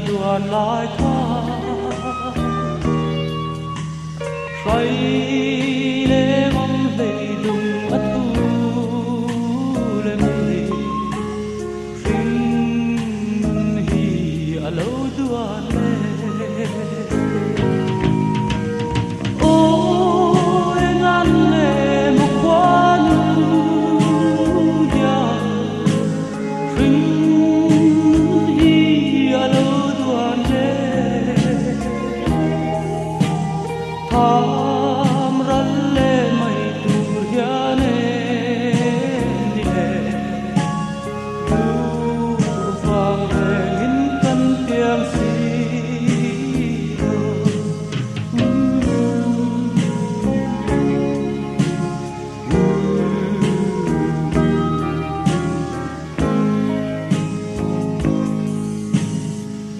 đoàn lại qua say lê mong lệ lùng ắt tu lê mê sinh hi a lâu đoàn lê ôi ngàn lệ một quá nu ya sinh hi a lâu tham răn lê mây tu hiền ni lệ tu vang về nghìn căn tiếng xì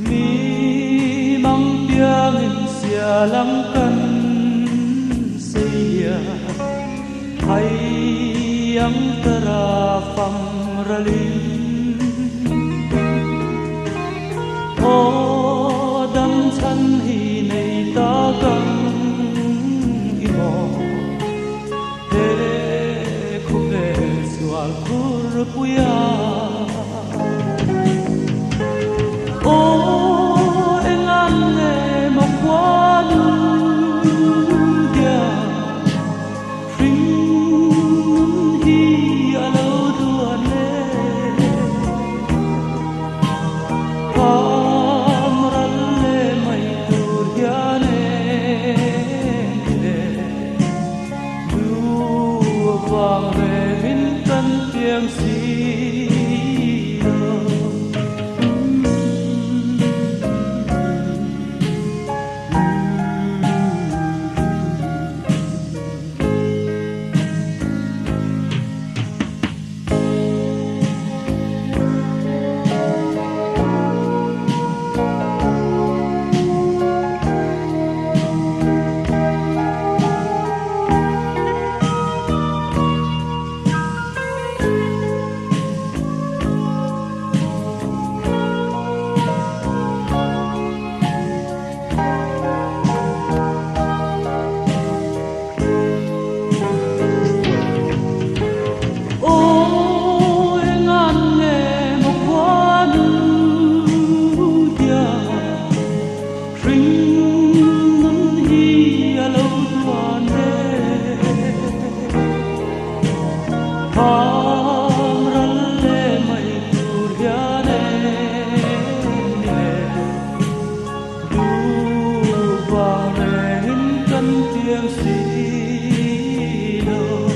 mi mang tiếng hình xia lăng căn hay yang terafam ralin o dam chan hi nei ta kang imo he khupe sual khur puya o engan le mokwan vang về nghìn căn tiếng xì tham răn lê mây tu hiền ni lệ tu vang về nghìn căn tiếng xì lô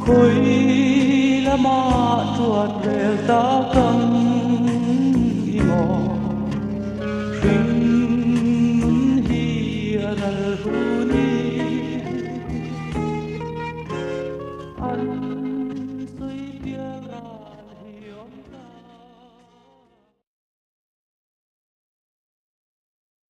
khối la ma chuột rêu ta căng imo sinh hi a dal hu